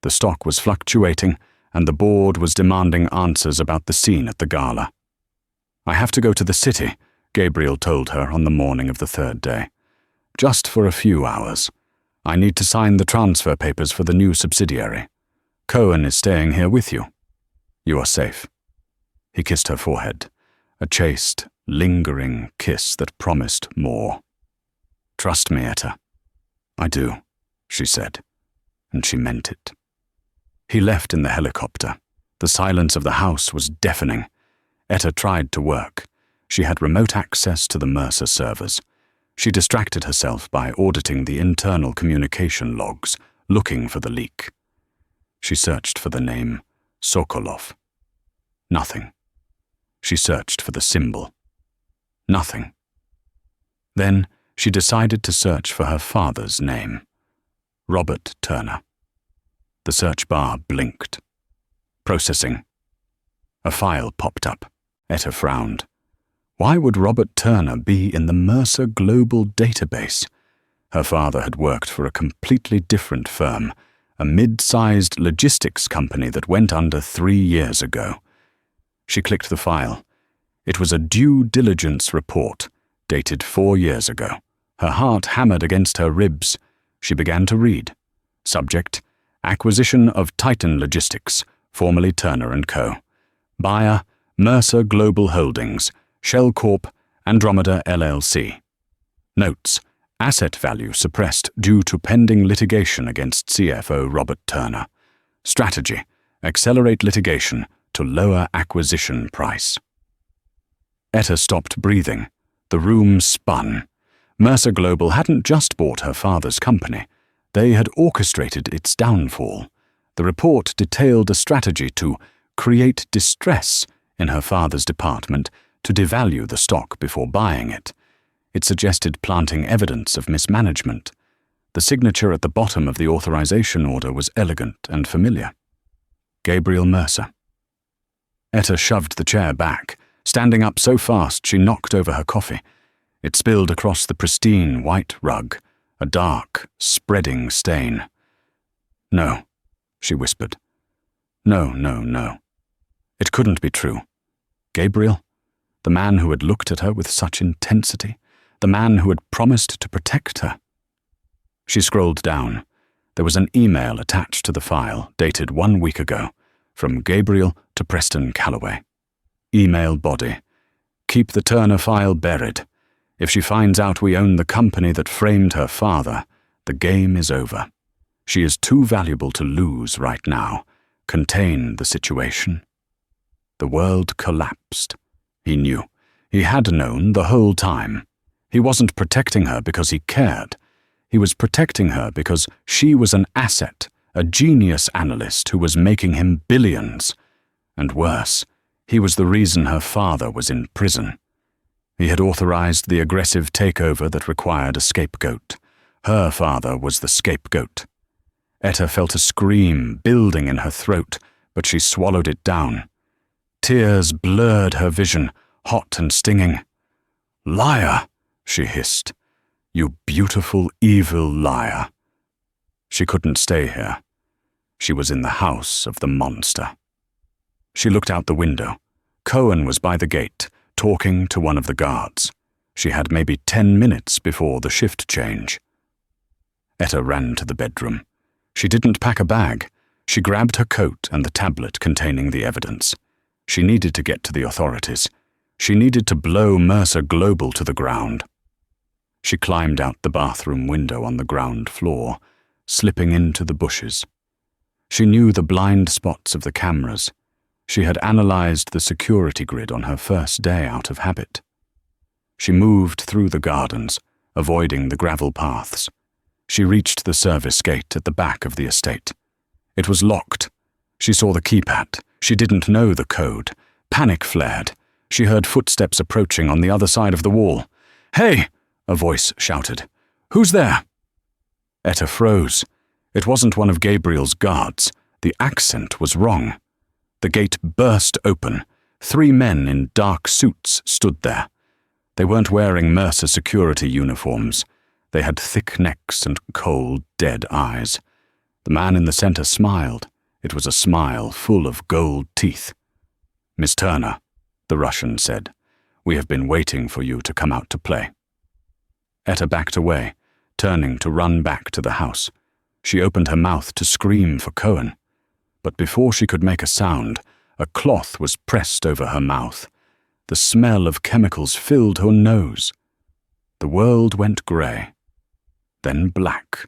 The stock was fluctuating, and the board was demanding answers about the scene at the gala. "I have to go to the city," Gabriel told her on the morning of the third day. "Just for a few hours. I need to sign the transfer papers for the new subsidiary. Cohen is staying here with you. You are safe." He kissed her forehead, a chaste, lingering kiss that promised more. "Trust me, Etta." "I do," she said, and she meant it. He left in the helicopter. The silence of the house was deafening. Etta tried to work. She had remote access to the Mercer servers. She distracted herself by auditing the internal communication logs, looking for the leak. She searched for the name Sokolov. Nothing. She searched for the symbol. Nothing. Then she decided to search for her father's name, Robert Turner. The search bar blinked. Processing. A file popped up. Etta frowned. Why would Robert Turner be in the Mercer Global database? Her father had worked for a completely different firm, a mid-sized logistics company that went under 3 years ago. She clicked the file. It was a due diligence report, dated 4 years ago. Her heart hammered against her ribs. She began to read. Subject: Acquisition of Titan Logistics, formerly Turner & Co. Buyer: Mercer Global Holdings, Shell Corp, Andromeda LLC. Notes: Asset value suppressed due to pending litigation against CFO Robert Turner. Strategy: accelerate litigation to lower acquisition price. Etta stopped breathing. The room spun. Mercer Global hadn't just bought her father's company. They had orchestrated its downfall. The report detailed a strategy to create distress in her father's department to devalue the stock before buying it. It suggested planting evidence of mismanagement. The signature at the bottom of the authorization order was elegant and familiar. Gabriel Mercer. Etta shoved the chair back, standing up so fast she knocked over her coffee. It spilled across the pristine white rug, a dark, spreading stain. "No," she whispered. "No, no, no. It couldn't be true. Gabriel, the man who had looked at her with such intensity, the man who had promised to protect her. She scrolled down. There was an email attached to the file, dated 1 week ago, from Gabriel to Preston Calloway. Email body. Keep the Turner file buried. If she finds out we own the company that framed her father, the game is over. She is too valuable to lose right now. Contain the situation. The world collapsed. He knew. He had known the whole time. He wasn't protecting her because he cared. He was protecting her because she was an asset, a genius analyst who was making him billions. And worse, he was the reason her father was in prison. He had authorized the aggressive takeover that required a scapegoat. Her father was the scapegoat. Etta felt a scream building in her throat, but she swallowed it down. Tears blurred her vision, hot and stinging. "Liar!" she hissed. "You beautiful, evil liar." She couldn't stay here. She was in the house of the monster. She looked out the window. Cohen was by the gate, talking to one of the guards. She had maybe 10 minutes before the shift change. Etta ran to the bedroom. She didn't pack a bag. She grabbed her coat and the tablet containing the evidence. She needed to get to the authorities. She needed to blow Mercer Global to the ground. She climbed out the bathroom window on the ground floor, slipping into the bushes. She knew the blind spots of the cameras. She had analyzed the security grid on her first day out of habit. She moved through the gardens, avoiding the gravel paths. She reached the service gate at the back of the estate. It was locked. She saw the keypad. She didn't know the code. Panic flared. She heard footsteps approaching on the other side of the wall. "Hey!" a voice shouted. "Who's there?" Etta froze. It wasn't one of Gabriel's guards. The accent was wrong. The gate burst open. 3 men in dark suits stood there. They weren't wearing Mercer security uniforms. They had thick necks and cold, dead eyes. The man in the center smiled. It was a smile full of gold teeth. "Miss Turner," the Russian said, "we have been waiting for you to come out to play." Etta backed away, turning to run back to the house. She opened her mouth to scream for Cohen. But before she could make a sound, a cloth was pressed over her mouth. The smell of chemicals filled her nose. The world went grey, then black.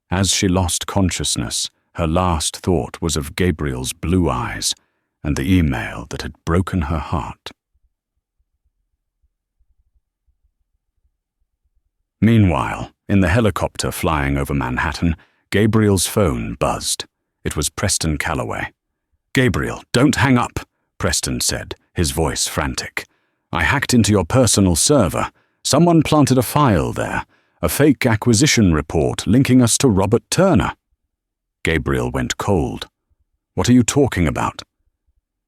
As she lost consciousness, her last thought was of Gabriel's blue eyes and the email that had broken her heart. Meanwhile, in the helicopter flying over Manhattan, Gabriel's phone buzzed. It was Preston Calloway. "Gabriel, don't hang up," Preston said, his voice frantic. "I hacked into your personal server. Someone planted a file there, a fake acquisition report linking us to Robert Turner." Gabriel went cold. "What are you talking about?"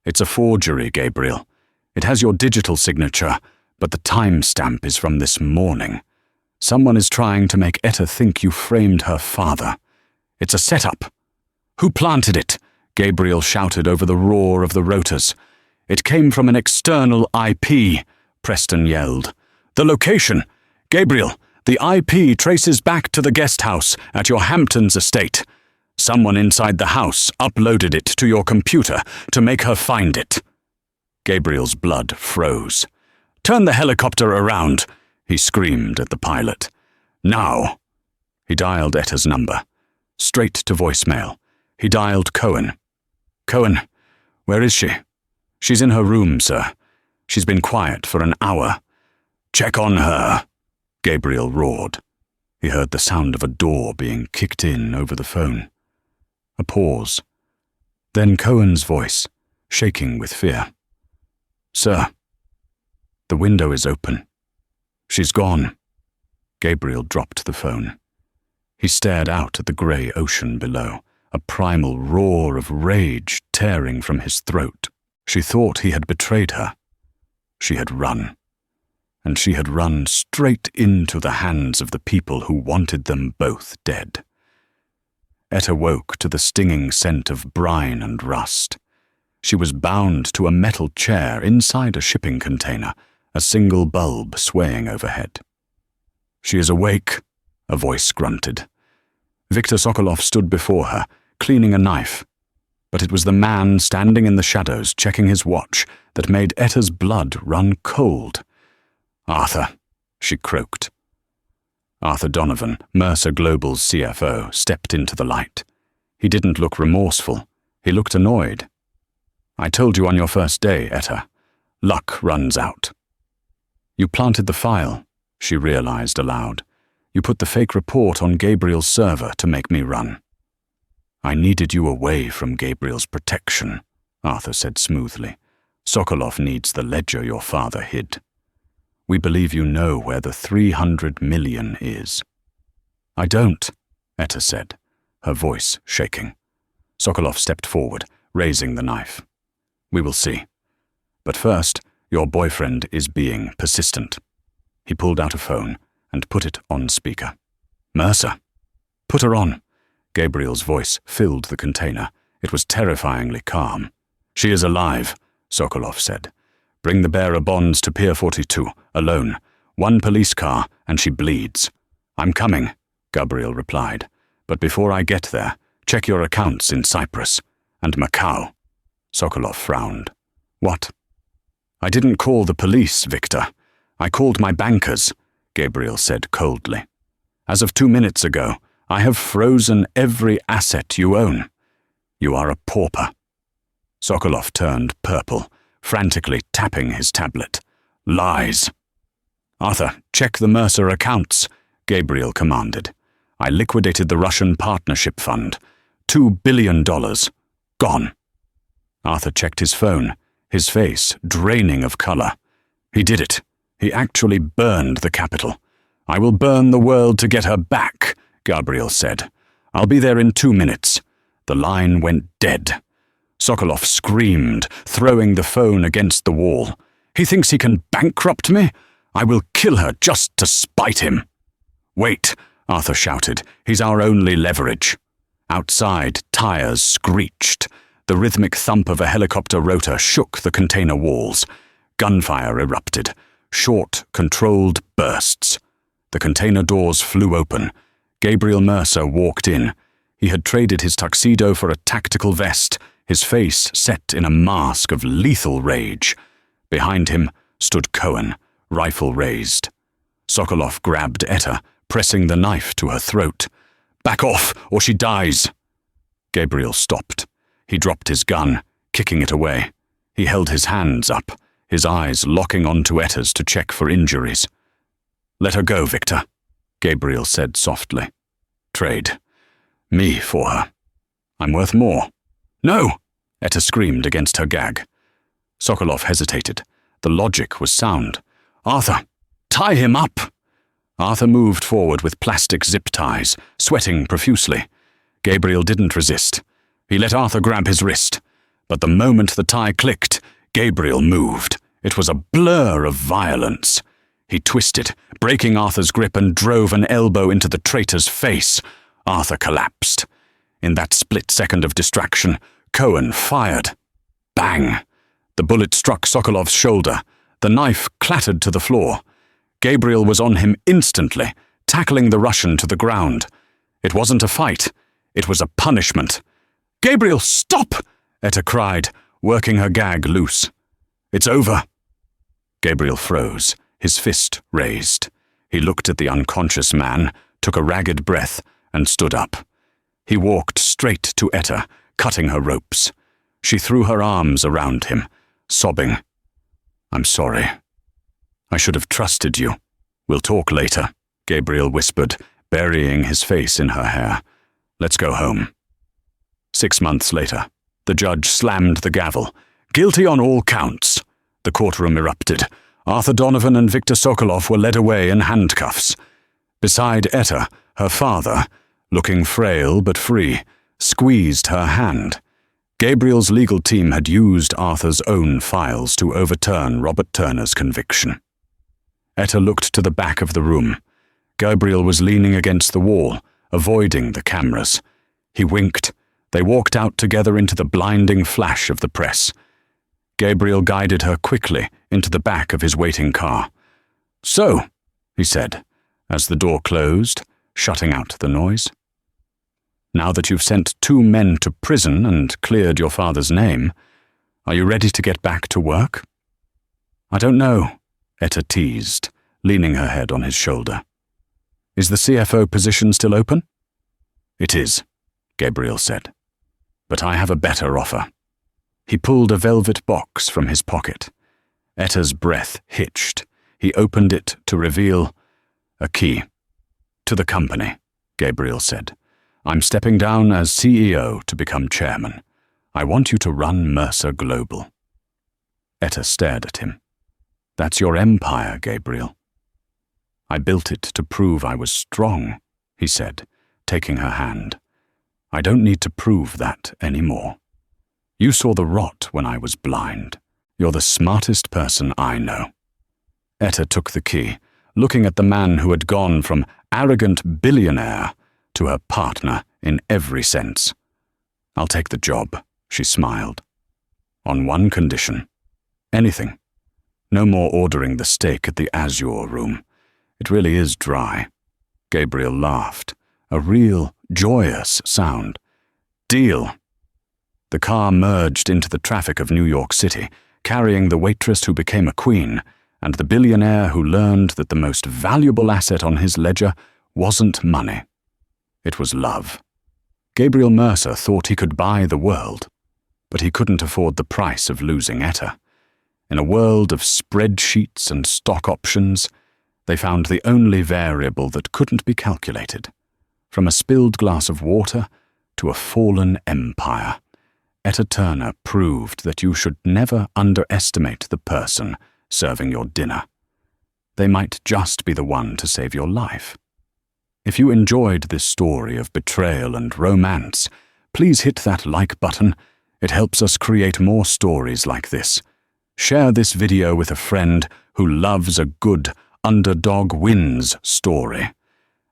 "It's a forgery, Gabriel. It has your digital signature, but the timestamp is from this morning. Someone is trying to make Etta think you framed her father. It's a setup." "Who planted it?" Gabriel shouted over the roar of the rotors. "It came from an external IP," Preston yelled. "The location! Gabriel, the IP traces back to the guest house at your Hamptons estate. Someone inside the house uploaded it to your computer to make her find it." Gabriel's blood froze. "Turn the helicopter around," he screamed at the pilot. "Now." He dialed Etta's number. Straight to voicemail. He dialed Cohen. "Cohen, where is she?" "She's in her room, sir. She's been quiet for an hour." "Check on her," Gabriel roared. He heard the sound of a door being kicked in over the phone. A pause. Then Cohen's voice, shaking with fear. "Sir, the window is open. She's gone." Gabriel dropped the phone. He stared out at the grey ocean below, a primal roar of rage tearing from his throat. She thought he had betrayed her. She had run. And she had run straight into the hands of the people who wanted them both dead. Etta woke to the stinging scent of brine and rust. She was bound to a metal chair inside a shipping container, a single bulb swaying overhead. "She is awake," a voice grunted. Viktor Sokolov stood before her, cleaning a knife. But it was the man standing in the shadows checking his watch that made Etta's blood run cold. "Arthur," she croaked. Arthur Donovan, Mercer Global's CFO, stepped into the light. He didn't look remorseful. He looked annoyed. "I told you on your first day, Etta. Luck runs out." "You planted the file," she realized aloud. "You put the fake report on Gabriel's server to make me run." "I needed you away from Gabriel's protection," Arthur said smoothly. "Sokolov needs the ledger your father hid. We believe you know where the 300 million is." "I don't," Etta said, her voice shaking. Sokolov stepped forward, raising the knife. "We will see. But first, your boyfriend is being persistent." He pulled out a phone and put it on speaker. "Mercer." "Put her on." Gabriel's voice filled the container. It was terrifyingly calm. "She is alive," Sokolov said. "Bring the bearer bonds to Pier 42, alone. 1 police car, and she bleeds." "I'm coming," Gabriel replied. "But before I get there, check your accounts in Cyprus and Macau." Sokolov frowned. "What?" "I didn't call the police, Viktor. I called my bankers," Gabriel said coldly. "As of 2 minutes ago, I have frozen every asset you own. You are a pauper." Sokolov turned purple, frantically tapping his tablet. "Lies." "Arthur, check the Mercer accounts," Gabriel commanded. "I liquidated the Russian Partnership Fund. $2 billion. Gone." Arthur checked his phone, his face draining of color. "He did it. He actually burned the capital. I will burn the world to get her back," Gabriel said. "I'll be there in 2 minutes." The line went dead. Sokolov screamed, throwing the phone against the wall. "He thinks he can bankrupt me? I will kill her just to spite him." "Wait," Arthur shouted. "He's our only leverage." Outside, tires screeched. The rhythmic thump of a helicopter rotor shook the container walls. Gunfire erupted. Short, controlled bursts. The container doors flew open. Gabriel Mercer walked in. He had traded his tuxedo for a tactical vest, his face set in a mask of lethal rage. Behind him stood Cohen, rifle raised. Sokolov grabbed Etta, pressing the knife to her throat. "Back off, or she dies." Gabriel stopped. He dropped his gun, kicking it away. He held his hands up, his eyes locking onto Etta's to check for injuries. "Let her go, Viktor," Gabriel said softly. "Trade me for her. I'm worth more." "No!" Etta screamed against her gag. Sokolov hesitated. The logic was sound. "Arthur, tie him up!" Arthur moved forward with plastic zip ties, sweating profusely. Gabriel didn't resist. He let Arthur grab his wrist. But the moment the tie clicked, Gabriel moved. It was a blur of violence. He twisted, breaking Arthur's grip, and drove an elbow into the traitor's face. Arthur collapsed. In that split second of distraction, Cohen fired. Bang! The bullet struck Sokolov's shoulder. The knife clattered to the floor. Gabriel was on him instantly, tackling the Russian to the ground. It wasn't a fight. It was a punishment. "Gabriel, stop!" Etta cried, working her gag loose. "It's over." Gabriel froze, his fist raised. He looked at the unconscious man, took a ragged breath, and stood up. He walked straight to Etta, cutting her ropes. She threw her arms around him, sobbing. "I'm sorry. I should have trusted you. We'll talk later," Gabriel whispered, burying his face in her hair. "Let's go home." 6 months later, the judge slammed the gavel. "Guilty on all counts." The courtroom erupted. Arthur Donovan and Viktor Sokolov were led away in handcuffs. Beside Etta, her father, looking frail but free, squeezed her hand. Gabriel's legal team had used Arthur's own files to overturn Robert Turner's conviction. Etta looked to the back of the room. Gabriel was leaning against the wall, avoiding the cameras. He winked. They walked out together into the blinding flash of the press. Gabriel guided her quickly into the back of his waiting car. "So," he said, as the door closed, shutting out the noise. Now that you've sent 2 men to prison and cleared your father's name, are you ready to get back to work? I don't know, Etta teased, leaning her head on his shoulder. Is the CFO position still open? It is, Gabriel said. But I have a better offer. He pulled a velvet box from his pocket. Etta's breath hitched. He opened it to reveal a key. To the company, Gabriel said. I'm stepping down as CEO to become chairman. I want you to run Mercer Global. Etta stared at him. That's your empire, Gabriel. I built it to prove I was strong, he said, taking her hand. I don't need to prove that anymore. You saw the rot when I was blind. You're the smartest person I know. Etta took the key, looking at the man who had gone from arrogant billionaire to her partner in every sense. I'll take the job, she smiled. On one condition. Anything. No more ordering the steak at the Azure Room. It really is dry. Gabriel laughed, a real, joyous sound. Deal. The car merged into the traffic of New York City, carrying the waitress who became a queen, and the billionaire who learned that the most valuable asset on his ledger wasn't money. It was love. Gabriel Mercer thought he could buy the world, but he couldn't afford the price of losing Etta. In a world of spreadsheets and stock options, they found the only variable that couldn't be calculated. From a spilled glass of water to a fallen empire, Etta Turner proved that you should never underestimate the person serving your dinner. They might just be the one to save your life. If you enjoyed this story of betrayal and romance, please hit that like button. It helps us create more stories like this. Share this video with a friend who loves a good underdog wins story.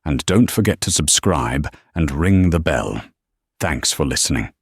And don't forget to subscribe and ring the bell. Thanks for listening.